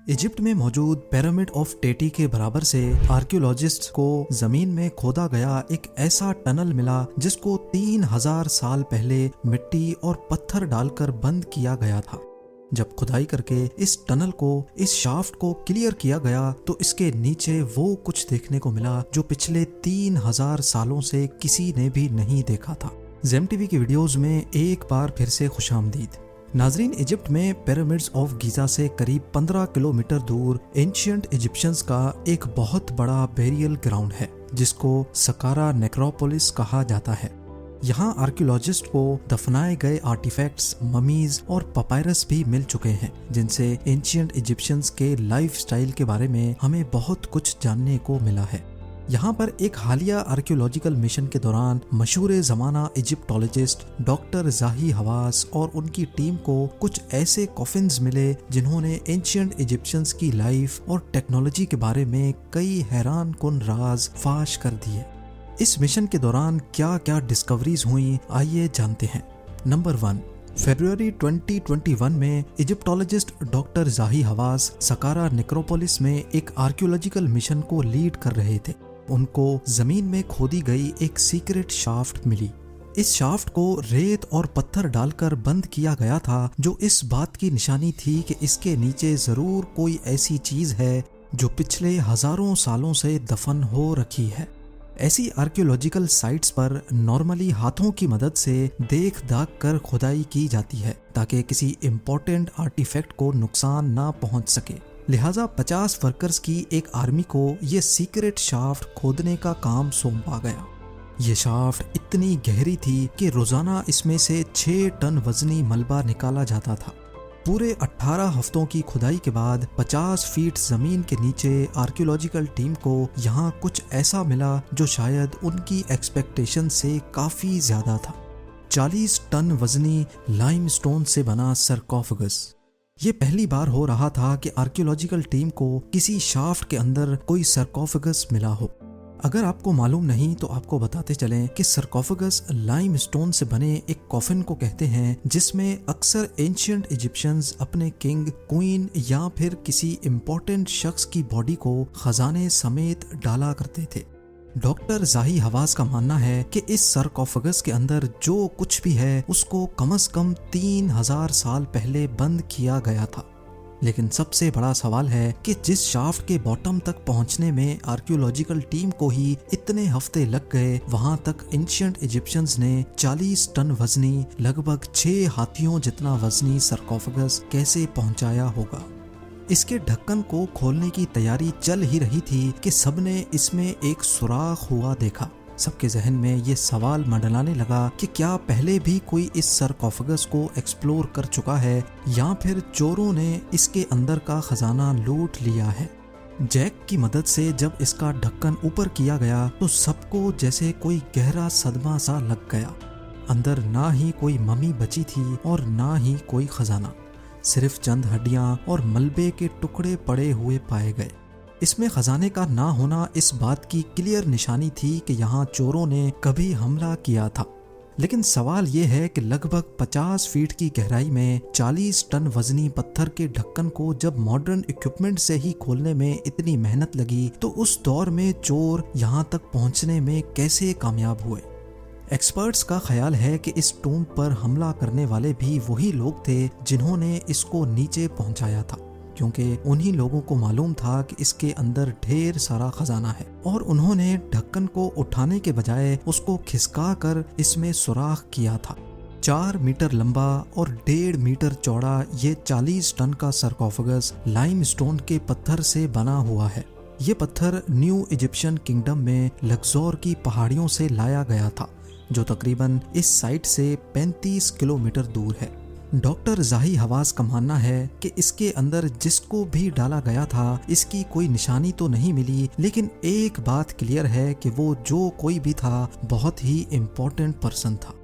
Egypt में मौजूद pyramid of टेटी के बराबर से आर्कियोलॉजिस्ट्स को जमीन में खोदा गया एक ऐसा टनल मिला जिसको 3000 साल पहले मिट्टी और पत्थर डालकर बंद किया गया था। जब खुदाई करके इस टनल को, इस शाफ्ट को क्लियर किया गया तो इसके नीचे वो कुछ देखने को मिला जो पिछले 3000 सालों से किसी ने भी नहीं देखा था। ज़ेम टीवी की वीडियोस में एक बार फिर से खुशामदीद। नाजरीन, इजिप्ट में पिरामिड्स ऑफ गीजा से करीब 15 किलोमीटर दूर एंशिएंट इजिप्शियंस का एक बहुत बड़ा बेरियल ग्राउंड है जिसको सकारा नेक्रोपोलिस कहा जाता है। यहाँ आर्कियोलॉजिस्ट को दफनाए गए आर्टिफैक्ट्स, ममीज और पपायरस भी मिल चुके हैं जिनसे एंशिएंट इजिप्शियंस के लाइफ स्टाइल के बारे में हमें बहुत कुछ जानने को मिला है। यहाँ पर एक हालिया आर्कियोलॉजिकल मिशन के दौरान मशहूर ज़माना इजिप्टोलॉजिस्ट डॉक्टर जाही हवास और उनकी टीम को कुछ ऐसे कॉफिन्स मिले जिन्होंने एंशिएंट इजिप्शियंस की लाइफ और टेक्नोलॉजी के बारे में कई हैरान कुन राज फाश कर दिए। इस मिशन के दौरान क्या क्या डिस्कवरीज हुई, आइए जानते हैं। नंबर 1, फरवरी 2021 में इजिप्टोलॉजिस्ट डॉक्टर जाही हवास सकारा नेक्रोपोलिस में एक आर्कियोलॉजिकल मिशन को लीड कर रहे थे। उनको जमीन में खोदी गई एक सीक्रेट शाफ्ट मिली। इस शाफ्ट को रेत और पत्थर डालकर बंद किया गया था जो इस बात की निशानी थी कि इसके नीचे जरूर कोई ऐसी चीज है जो पिछले हजारों सालों से दफन हो रखी है। ऐसी आर्कियोलॉजिकल साइट्स पर नॉर्मली हाथों की मदद से देख दाख कर खुदाई की जाती है ताकि किसी इम्पोर्टेंट आर्टिफैक्ट को नुकसान ना पहुंच सके। लिहाजा 50 वर्कर्स की एक आर्मी को ये सीक्रेट शाफ्ट खोदने का काम सौंपा गया। ये शाफ्ट इतनी गहरी थी कि रोजाना इसमें से 6 टन वजनी मलबा निकाला जाता था। पूरे 18 हफ्तों की खुदाई के बाद 50 फीट जमीन के नीचे आर्कियोलॉजिकल टीम को यहाँ कुछ ऐसा मिला जो शायद उनकी एक्सपेक्टेशन से काफी ज्यादा था। 40 टन वजनी लाइमस्टोन से बना सरकोफेगस। ये पहली बार हो रहा था कि आर्कियोलॉजिकल टीम को किसी शाफ्ट के अंदर कोई सरकोफेगस मिला हो। अगर आपको मालूम नहीं तो आपको बताते चलें कि सरकोफेगस लाइमस्टोन से बने एक कॉफिन को कहते हैं जिसमें अक्सर एंशिएंट इजिप्शियंस अपने किंग, क्वीन या फिर किसी इम्पोर्टेंट शख्स की बॉडी को खजाने समेत डाला करते थे। डॉक्टर जाही हवास का मानना है कि इस सरकोफेगस के अंदर जो कुछ भी है उसको कम से कम 3000 साल पहले बंद किया गया था। लेकिन सबसे बड़ा सवाल है कि जिस शाफ्ट के बॉटम तक पहुंचने में आर्कियोलॉजिकल टीम को ही इतने हफ्ते लग गए, वहां तक एंशिएंट इजिप्शियंस ने 40 टन वजनी, लगभग 6 हाथियों जितना वजनी सरकोफेगस कैसे पहुंचाया होगा। इसके ढक्कन को खोलने की तैयारी चल ही रही थी कि सबने इसमें एक सुराख हुआ देखा। सबके जहन में ये सवाल मंडलाने लगा कि क्या पहले भी कोई इस सरकोफेगस को एक्सप्लोर कर चुका है या फिर चोरों ने इसके अंदर का खजाना लूट लिया है। जैक की मदद से जब इसका ढक्कन ऊपर किया गया तो सबको जैसे कोई गहरा सदमा सा लग गया। अंदर ना ही कोई ममी बची थी और ना ही कोई खजाना, सिर्फ चंद हड्डियां और मलबे के टुकड़े पड़े हुए पाए गए। इसमें खजाने का ना होना इस बात की क्लियर निशानी थी कि यहाँ चोरों ने कभी हमला किया था। लेकिन सवाल ये है कि लगभग 50 फीट की गहराई में 40 टन वजनी पत्थर के ढक्कन को जब मॉडर्न इक्विपमेंट से ही खोलने में इतनी मेहनत लगी तो उस दौर में चोर यहाँ तक पहुँचने में कैसे कामयाब हुए। एक्सपर्ट्स का ख्याल है कि इस टूम्ब पर हमला करने वाले भी वही लोग थे जिन्होंने इसको नीचे पहुंचाया था, क्योंकि उन्हीं लोगों को मालूम था कि इसके अंदर ढेर सारा खजाना है और उन्होंने ढक्कन को उठाने के बजाय उसको खिसका कर इसमें सुराख किया था। 4 मीटर लंबा और 1.5 मीटर चौड़ा ये 40 टन का सरकोफेगस लाइमस्टोन के पत्थर से बना हुआ है। ये पत्थर न्यू इजिप्शियन किंगडम में लक्सोर की पहाड़ियों से लाया गया था जो तकरीबन इस साइट से 35 किलोमीटर दूर है। डॉक्टर जाही हवास का मानना है कि इसके अंदर जिसको भी डाला गया था इसकी कोई निशानी तो नहीं मिली, लेकिन एक बात क्लियर है कि वो जो कोई भी था बहुत ही इम्पोर्टेंट पर्सन था।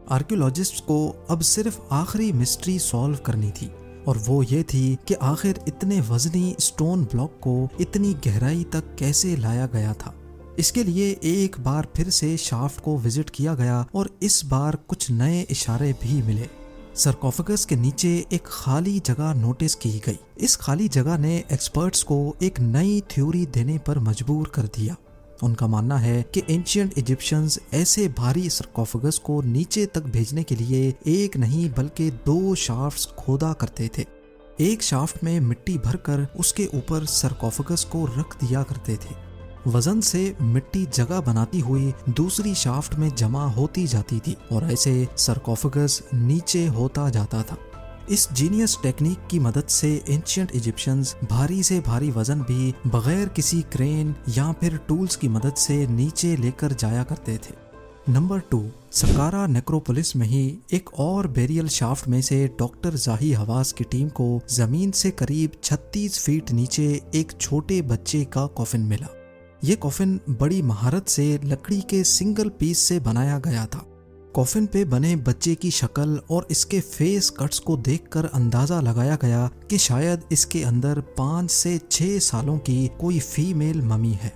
आर्कियोलॉजिस्ट को अब सिर्फ आखिरी मिस्ट्री सॉल्व करनी थी और वो ये थी कि आखिर इतने वजनी स्टोन ब्लॉक को इतनी गहराई तक कैसे लाया गया था। इसके लिए एक बार फिर से शाफ्ट को विजिट किया गया और इस बार कुछ नए इशारे भी मिले। सरकोफेगस के नीचे एक खाली जगह नोटिस की गई। इस खाली जगह ने एक्सपर्ट्स को एक नई थ्योरी देने पर मजबूर कर दिया। उनका मानना है कि एंशिएंट इजिप्शियंस ऐसे भारी सरकोफेगस को नीचे तक भेजने के लिए एक नहीं बल्कि 2 शाफ्ट्स खोदा करते थे। एक शाफ्ट में मिट्टी भरकर उसके ऊपर सरकोफेगस को रख दिया करते थे। वजन से मिट्टी जगह बनाती हुई दूसरी शाफ्ट में जमा होती जाती थी और ऐसे सरकोफेगस नीचे होता जाता था। इस जीनियस टेक्निक की मदद से एंशिएंट इजिप्शियंस भारी से भारी वजन भी बगैर किसी क्रेन या फिर टूल्स की मदद से नीचे लेकर जाया करते थे। नंबर 2, सकारा नेक्रोपोलिस में ही एक और बेरियल शाफ्ट में से डॉक्टर जाही हवास की टीम को जमीन से करीब 36 फीट नीचे एक छोटे बच्चे का कॉफिन मिला। ये कॉफिन बड़ी महारत से लकड़ी के सिंगल पीस से बनाया गया था। कॉफिन पे बने बच्चे की शक्ल और इसके फेस कट्स को देखकर अंदाजा लगाया गया कि शायद इसके अंदर 5 से 6 सालों की कोई फीमेल ममी है।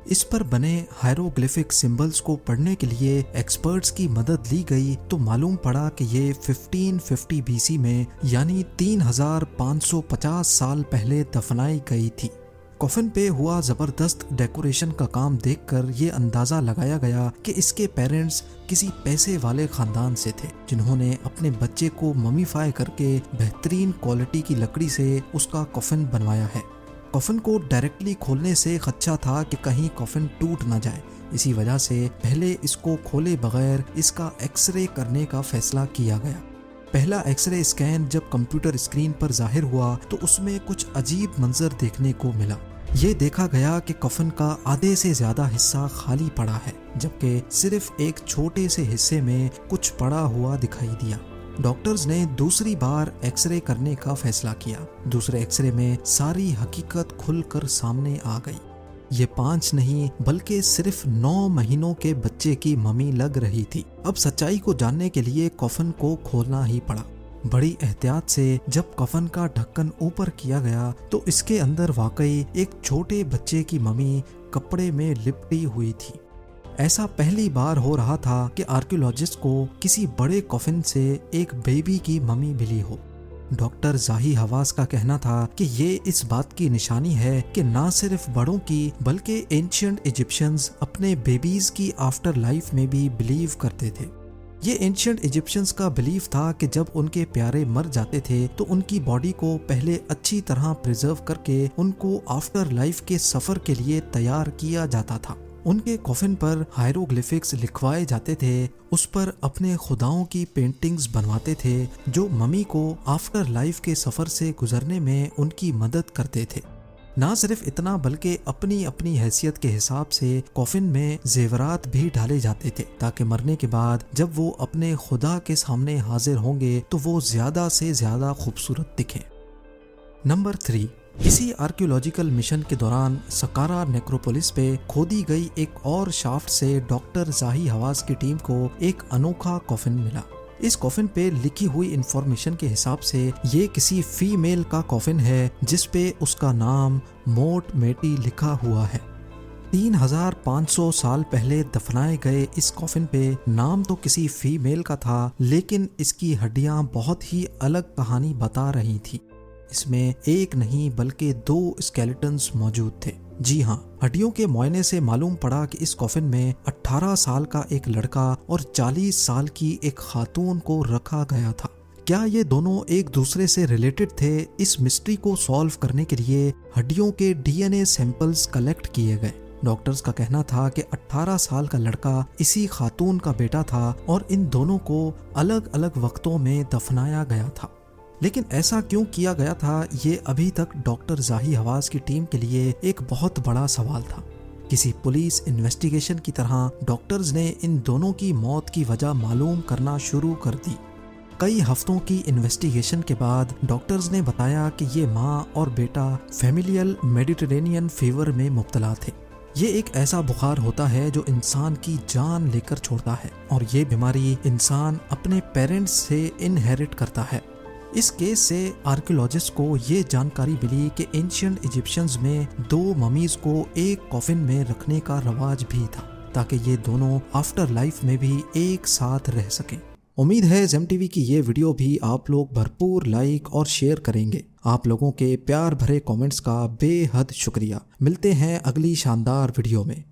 इस पर बने हायरोग्लिफिक सिंबल्स को पढ़ने के लिए एक्सपर्ट्स की मदद ली गई तो मालूम पड़ा कि ये 1550 BC में यानी 3550 साल पहले दफनाई गई थी। कॉफिन पे हुआ जबरदस्त डेकोरेशन का काम देखकर ये अंदाजा लगाया गया कि इसके पेरेंट्स किसी पैसे वाले खानदान से थे जिन्होंने अपने बच्चे को ममीफाई करके बेहतरीन क्वालिटी की लकड़ी से उसका कॉफिन बनवाया है। कॉफिन को डायरेक्टली खोलने से खदशा था कि कहीं कॉफिन टूट ना जाए, इसी वजह से पहले इसको खोले बगैर इसका एक्सरे करने का फैसला किया गया। पहला एक्सरे स्कैन जब कंप्यूटर स्क्रीन पर जाहिर हुआ तो उसमें कुछ अजीब मंजर देखने को मिला। ये देखा गया कि कफन का आधे से ज्यादा हिस्सा खाली पड़ा है, जबकि सिर्फ एक छोटे से हिस्से में कुछ पड़ा हुआ दिखाई दिया। डॉक्टर्स ने दूसरी बार एक्सरे करने का फैसला किया। दूसरे एक्सरे में सारी हकीकत खुलकर सामने आ गई। ये 5 नहीं बल्कि सिर्फ 9 महीनों के बच्चे की मम्मी लग रही थी। अब सच्चाई को जानने के लिए कफन को खोलना ही पड़ा। बड़ी एहतियात से जब कफन का ढक्कन ऊपर किया गया तो इसके अंदर वाकई एक छोटे बच्चे की मम्मी कपड़े में लिपटी हुई थी। ऐसा पहली बार हो रहा था कि आर्कियोलॉजिस्ट को किसी बड़े कफन से एक बेबी की मम्मी मिली हो। डॉक्टर जाही हवास का कहना था कि ये इस बात की निशानी है कि ना सिर्फ बड़ों की बल्कि एंशिएंट इजिप्शियंस अपने बेबीज की आफ्टर लाइफ में भी बिलीव करते थे। ये एंशिएंट इजिप्शियंस का बिलीव था कि जब उनके प्यारे मर जाते थे तो उनकी बॉडी को पहले अच्छी तरह प्रिजर्व करके उनको आफ्टर लाइफ के सफर के लिए तैयार किया जाता था। उनके कॉफिन पर हायरोग्लिफिक्स लिखवाए जाते थे, उस पर अपने खुदाओं की पेंटिंग्स बनवाते थे जो मम्मी को आफ्टर लाइफ के सफर से गुजरने में उनकी मदद करते थे। ना सिर्फ इतना बल्कि अपनी अपनी हैसियत के हिसाब से कॉफिन में जेवरात भी डाले जाते थे ताकि मरने के बाद जब वो अपने खुदा के सामने हाजिर होंगे तो वो ज्यादा से ज्यादा खूबसूरत दिखें। नंबर 3, इसी आर्कियोलॉजिकल मिशन के दौरान सकारा नेक्रोपोलिस पे खोदी गई एक और शाफ्ट से डॉक्टर जाही हवास की टीम को एक अनोखा कॉफिन मिला। इस कॉफिन पे लिखी हुई इंफॉर्मेशन के हिसाब से ये किसी फीमेल का कॉफिन है जिस पे उसका नाम मोट मेटी लिखा हुआ है। 3500 साल पहले दफनाए गए इस कॉफिन पे नाम तो किसी फीमेल का था, लेकिन इसकी हड्डियां बहुत ही अलग कहानी बता रही थी। इसमें एक नहीं बल्कि 2 स्केलेटन्स मौजूद थे। जी हाँ, हड्डियों के मुआयने से मालूम पड़ा कि इस कॉफिन में 18 साल का एक लड़का और 40 साल की एक खातून को रखा गया था। क्या ये दोनों एक दूसरे से रिलेटेड थे? इस मिस्ट्री को सॉल्व करने के लिए हड्डियों के DNA सैंपल्स कलेक्ट किए गए। डॉक्टर्स का कहना था कि 18 साल का लड़का इसी खातून का बेटा था और इन दोनों को अलग अलग वक्तों में दफनाया गया था। लेकिन ऐसा क्यों किया गया था, ये अभी तक डॉक्टर जाही हवास की टीम के लिए एक बहुत बड़ा सवाल था। किसी पुलिस इन्वेस्टिगेशन की तरह डॉक्टर्स ने इन दोनों की मौत की वजह मालूम करना शुरू कर दी। कई हफ्तों की इन्वेस्टिगेशन के बाद डॉक्टर्स ने बताया कि ये माँ और बेटा फैमिलियल मेडिटेरेनियन फीवर में मुब्तला थे। ये एक ऐसा बुखार होता है जो इंसान की जान लेकर छोड़ता है और ये बीमारी इंसान अपने पेरेंट्स से इनहेरिट करता है। इस केस से आर्कियोलॉजिस्ट को ये जानकारी मिली कि एंशिएंट इजिप्शियंस में 2 ममीज को एक कॉफिन में रखने का रवाज भी था ताकि ये दोनों आफ्टर लाइफ में भी एक साथ रह सकें। امید ہے زیم ٹی وی کی یہ ویڈیو بھی آپ لوگ بھرپور لائک اور شیئر کریں گے۔ آپ لوگوں کے پیار بھرے کومنٹس کا بے حد شکریہ۔ ملتے ہیں اگلی شاندار ویڈیو میں۔